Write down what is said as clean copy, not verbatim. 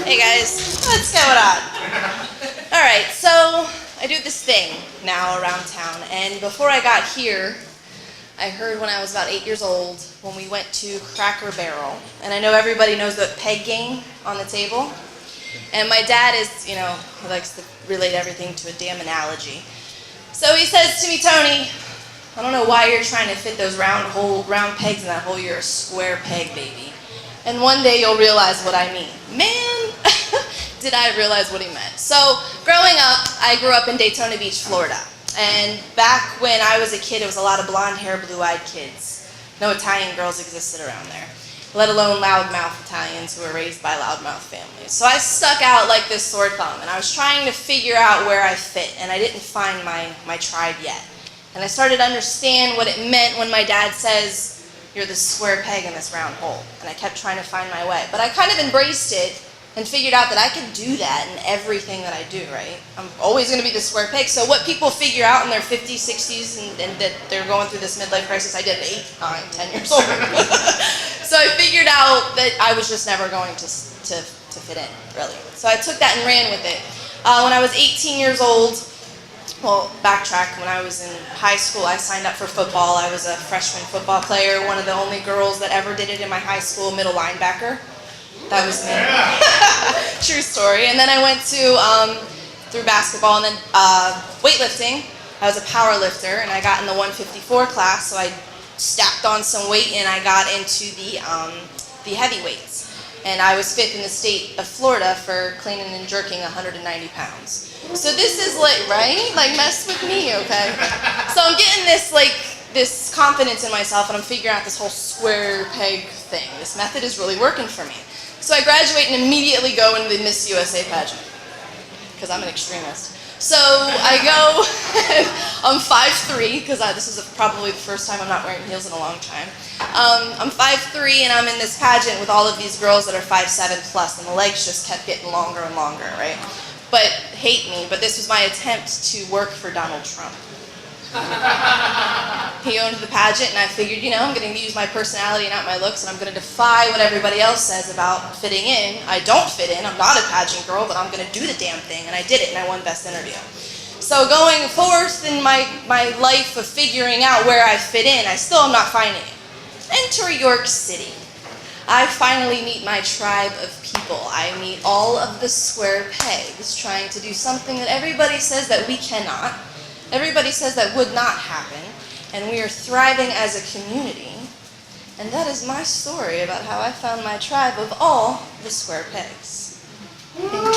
Hey guys, what's going on? Alright, so I do this thing now around town, and before I got here, I heard when I was about 8 years old when we went to Cracker Barrel, and I know everybody knows the peg game on the table, and my dad is, he likes to relate everything to a damn analogy. So he says to me, Tony, I don't know why you're trying to fit those round pegs in that hole. You're a square peg, baby. And one day you'll realize what I mean. Man, did I realize what he meant. So growing up, I grew up in Daytona Beach, Florida. And back when I was a kid, it was a lot of blonde hair, blue-eyed kids. No Italian girls existed around there, let alone loudmouth Italians who were raised by loudmouth families. So I stuck out like this sore thumb, and I was trying to figure out where I fit, and I didn't find my tribe yet. And I started to understand what it meant when my dad says, you're this square peg in this round hole. And I kept trying to find my way. But I kind of embraced it and figured out that I could do that in everything that I do, right? I'm always going to be the square peg. So what people figure out in their 50s, 60s, and that they're going through this midlife crisis, I did at 8, 9, 10 years old. So I figured out that I was just never going to fit in, really. So I took that and ran with it. When I was 18 years old, well, backtrack, when I was in high school, I signed up for football. I was a freshman football player, one of the only girls that ever did it in my high school, middle linebacker. That was me. Yeah. True story. And then I went through basketball and then weightlifting. I was a power lifter, and I got in the 154 class, so I stacked on some weight, and I got into the heavyweights. And I was 5th in the state of Florida for cleaning and jerking 190 pounds. So this is right? Mess with me, okay? So I'm getting this confidence in myself, and I'm figuring out this whole square peg thing. This method is really working for me. So I graduate and immediately go into the Miss USA pageant, because I'm an extremist. So I go, I'm 5'3", because this is probably the first time I'm not wearing heels in a long time. I'm 5'3", and I'm in this pageant with all of these girls that are 5'7" plus, and the legs just kept getting longer and longer, right? But hate me, but this was my attempt to work for Donald Trump. He owned the pageant, and I figured, I'm going to use my personality and not my looks, and I'm going to defy what everybody else says about fitting in. I don't fit in. I'm not a pageant girl, but I'm going to do the damn thing, and I did it, and I won Best Interview. So going forth in my life of figuring out where I fit in, I still am not finding it. Enter York City. I finally meet my tribe of people. I meet all of the square pegs trying to do something that everybody says that we cannot. Everybody says that would not happen. And we are thriving as a community. And that is my story about how I found my tribe of all the square pegs. Thank you.